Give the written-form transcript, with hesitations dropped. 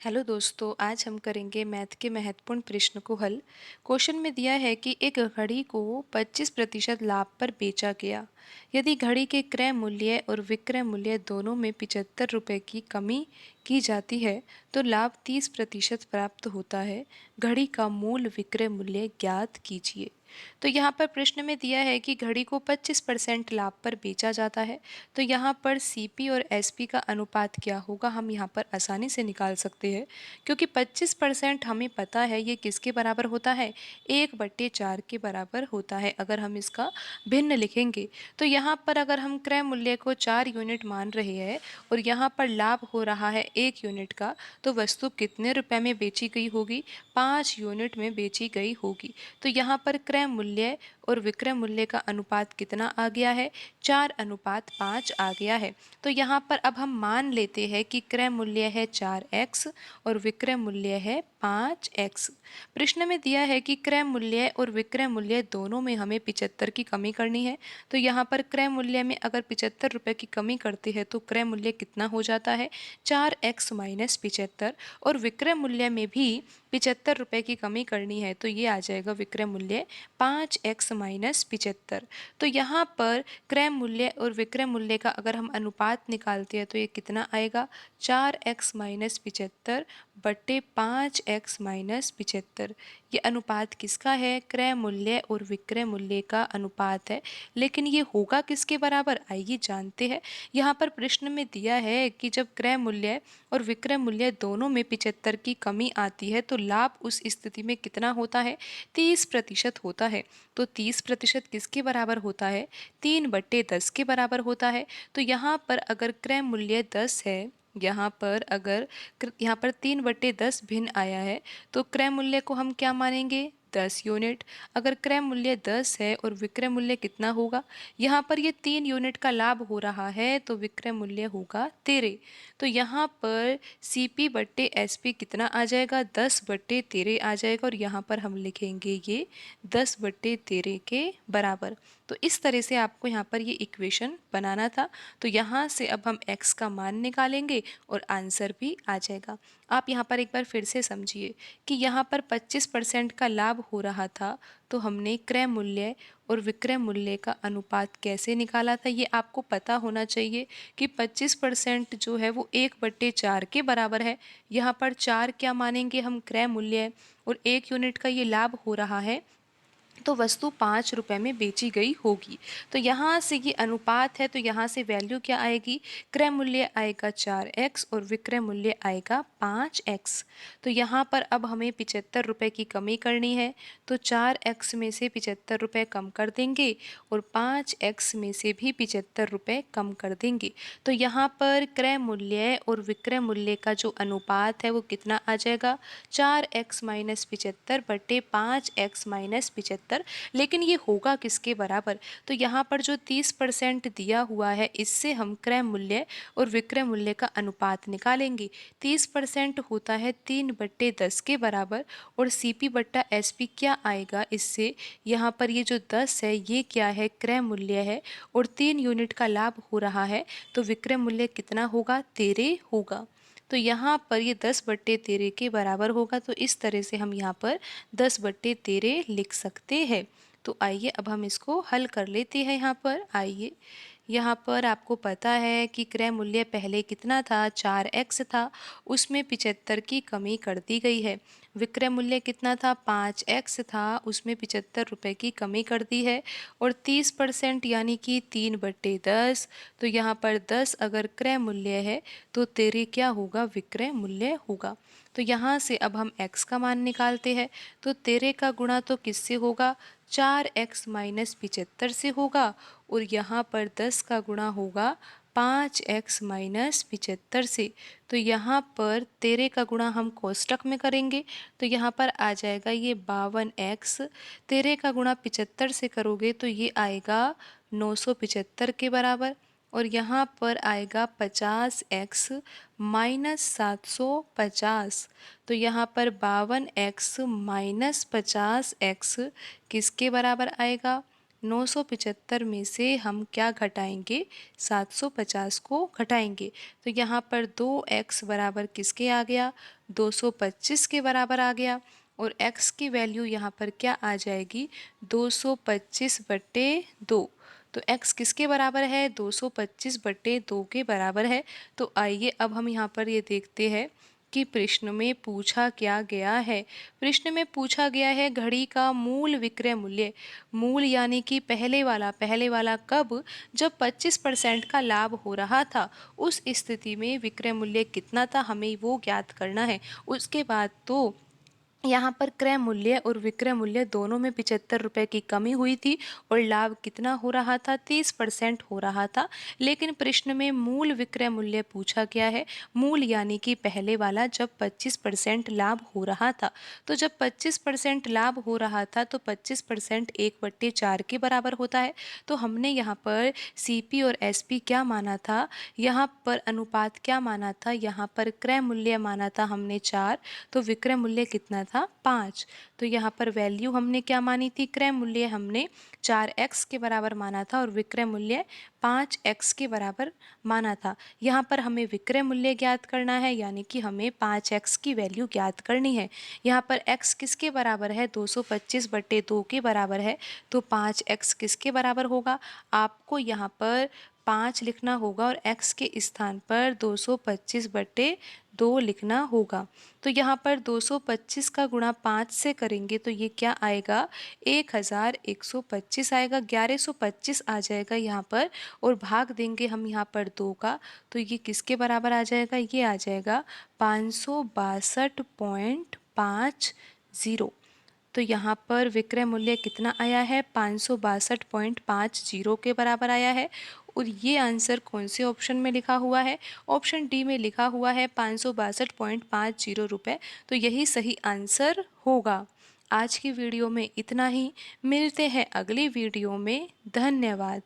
Hello दोस्तों, आज हम करेंगे मैथ के महत्वपूर्ण प्रश्न को हल। क्वेश्चन में दिया है कि एक घड़ी को 25% लाभ पर बेचा गया। यदि घड़ी के क्रय मूल्य और विक्रय मूल्य दोनों में 75 रुपये की कमी की जाती है तो लाभ 30% प्राप्त होता है। घड़ी का मूल विक्रय मूल्य ज्ञात कीजिए। तो यहाँ पर प्रश्न में दिया है कि घड़ी को 25% लाभ पर बेचा जाता है। तो यहाँ पर सीपी और एसपी का अनुपात क्या होगा, हम यहाँ पर आसानी से निकाल सकते हैं। क्योंकि 25% हमें पता है ये किसके बराबर होता है, 1/4 के बराबर होता है। अगर हम इसका भिन्न लिखेंगे तो यहाँ पर अगर हम क्रय मूल्य को 4 यूनिट मान रहे हैं और यहाँ पर लाभ हो रहा है 1 यूनिट का, तो वस्तु कितने रुपए में बेची गई होगी, 5 यूनिट में बेची गई होगी। तो यहाँ पर क्रय मूल्य और विक्रय मूल्य का अनुपात कितना आ गया है, 4:5 आ गया है। तो यहाँ पर अब हम मान लेते हैं कि क्रय मूल्य है 4x और विक्रय मूल्य है 5x। प्रश्न में दिया है कि क्रय मूल्य और विक्रय मूल्य दोनों में हमें 75 की कमी करनी है। तो यहाँ पर क्रय मूल्य में अगर 75 रुपये की कमी करते हैं तो क्रय मूल्य कितना हो जाता है, 4x - 75। और विक्रय मूल्य में भी 75 रुपये की कमी करनी है तो ये आ जाएगा विक्रय मूल्य 5x - 75। तो यहाँ पर क्रय मूल्य और विक्रय मूल्य का अगर हम अनुपात निकालते हैं तो ये कितना आएगा, 4x - 75 बटे 5x - 75। ये अनुपात किसका है, क्रय मूल्य और विक्रय मूल्य का अनुपात है। लेकिन ये होगा किसके बराबर, आइए जानते हैं। यहाँ पर प्रश्न में दिया है कि जब क्रय मूल्य और विक्रय मूल्य दोनों में 75 की कमी आती है तो लाभ उस स्थिति में कितना होता है, 30% होता है। तो 30% किसके बराबर होता है, 3/10 के बराबर होता है। तो यहाँ पर अगर क्रय मूल्य 10 है, यहाँ पर अगर यहाँ पर 3/10 भिन्न आया है तो क्रय मूल्य को हम क्या मानेंगे, 10 यूनिट। अगर क्रय मूल्य 10 है और विक्रय मूल्य कितना होगा, यहाँ पर ये 3 यूनिट का लाभ हो रहा है तो विक्रय मूल्य होगा 13। तो यहाँ पर CP बट्टे SP कितना आ जाएगा, 10/13 आ जाएगा और यहाँ पर हम लिखेंगे ये 10/13 के बराबर। तो इस तरह से आपको यहाँ पर ये इक्वेशन बनाना था। तो यहाँ से अब हम x का मान निकालेंगे और आंसर भी आ जाएगा। आप यहाँ पर एक बार फिर से समझिए कि यहाँ पर 25% का लाभ हो रहा था तो हमने क्रय मूल्य और विक्रय मूल्य का अनुपात कैसे निकाला था, ये आपको पता होना चाहिए कि 25% जो है वो 1/4 के बराबर है। यहाँ पर 4 क्या मानेंगे हम, क्रय मूल्य, और 1 यूनिट का ये लाभ हो रहा है तो वस्तु 5 रुपये में बेची गई होगी। तो यहाँ से ये अनुपात है तो यहाँ से वैल्यू क्या आएगी, क्रय मूल्य आएगा 4x और विक्रय मूल्य आएगा 5x। तो यहाँ पर अब हमें 75 रुपये की कमी करनी है तो 4x में से 75 रुपये कम कर देंगे और 5x में से भी 75 रुपये कम कर देंगे। तो यहाँ पर क्रय मूल्य और विक्रय मूल्य का जो अनुपात है वो कितना आ जाएगा, 4x - 75 बटे 5x - 75। लेकिन ये होगा किसके बराबर, तो यहाँ पर जो 30% दिया हुआ है इससे हम क्रय मूल्य और विक्रय मूल्य का अनुपात निकालेंगे। 30% होता है 3/10 के बराबर और CP बट्टा SP क्या आएगा इससे, यहाँ पर ये जो 10 है ये क्या है, क्रय मूल्य है और 3 यूनिट का लाभ हो रहा है तो विक्रय मूल्य कितना होगा, 13 होगा। तो यहाँ पर ये 10/13 के बराबर होगा। तो इस तरह से हम यहाँ पर 10/13 लिख सकते हैं। तो आइए अब हम इसको हल कर लेते हैं। यहाँ पर आइए, यहाँ पर आपको पता है कि क्रय मूल्य पहले कितना था, 4x था, उसमें 75 की कमी कर दी गई है। विक्रय मूल्य कितना था, 5x था, उसमें 75 रुपये की कमी कर दी है और 30% यानी कि 3/10। तो यहाँ पर 10 अगर क्रय मूल्य है तो 13 क्या होगा, विक्रय मूल्य होगा। तो यहाँ से अब हम x का मान निकालते हैं तो 13 का गुणा तो किससे होगा, 4x - 75 से होगा और यहाँ पर 10 का गुणा होगा 5x - 75 से। तो यहाँ पर 13 का गुणा हम कोष्टक में करेंगे तो यहाँ पर आ जाएगा ये 52x। 13 का गुणा 75 से करोगे तो ये आएगा 975 के बराबर और यहाँ पर आएगा 50x - 750। तो यहाँ पर 52x - 50x किसके बराबर आएगा, 975 में से हम क्या घटाएंगे, 750 को घटाएंगे। तो यहाँ पर 2x बराबर किसके आ गया, 225 के बराबर आ गया। और x की वैल्यू यहाँ पर क्या आ जाएगी, 225/2। तो x किसके बराबर है, 225/2 के बराबर है। तो आइए अब हम यहाँ पर ये देखते हैं कि प्रश्न में पूछा क्या गया है। प्रश्न में पूछा गया है घड़ी का मूल विक्रय मूल्य। मूल यानी कि पहले वाला कब, जब 25% का लाभ हो रहा था, उस स्थिति में विक्रय मूल्य कितना था, हमें वो ज्ञात करना है। उसके बाद तो यहाँ पर क्रय मूल्य और विक्रय मूल्य दोनों में 75 रुपये की कमी हुई थी और लाभ कितना हो रहा था, 30% हो रहा था। लेकिन प्रश्न में मूल विक्रय मूल्य पूछा गया है। मूल यानी कि पहले वाला, जब 25% लाभ हो रहा था। तो जब 25% लाभ हो रहा था तो 25% 1/4 के बराबर होता है। तो हमने यहाँ पर CP और SP क्या माना था, यहाँ पर अनुपात क्या माना था, यहाँ पर क्रय मूल्य माना था हमने 4, तो विक्रय मूल्य कितना था, 5। तो यहाँ पर वैल्यू हमने क्या मानी थी, क्रय मूल्य हमने 4x के बराबर माना था और विक्रय मूल्य 5x के बराबर माना था। यहाँ पर हमें विक्रय मूल्य ज्ञात करना है, यानी कि हमें 5x की वैल्यू ज्ञात करनी है। यहाँ पर x किसके बराबर है, 225/2 के बराबर है। तो 5x किसके बराबर होगा, आपको यहाँ पर 5 लिखना होगा और x के स्थान पर 225/2 लिखना होगा। तो यहाँ पर 225 का गुणा 5 से करेंगे तो ये क्या आएगा, 1125 आएगा, 1125 आ जाएगा यहाँ पर। और भाग देंगे हम यहाँ पर 2 का, तो ये किसके बराबर आ जाएगा, ये आ जाएगा 562.50। तो यहाँ पर विक्रय मूल्य कितना आया है, 562.50 के बराबर आया है। और ये आंसर कौन से ऑप्शन में लिखा हुआ है, ऑप्शन डी में लिखा हुआ है 562.50 रुपये। तो यही सही आंसर होगा। आज की वीडियो में इतना ही, मिलते हैं अगली वीडियो में। धन्यवाद।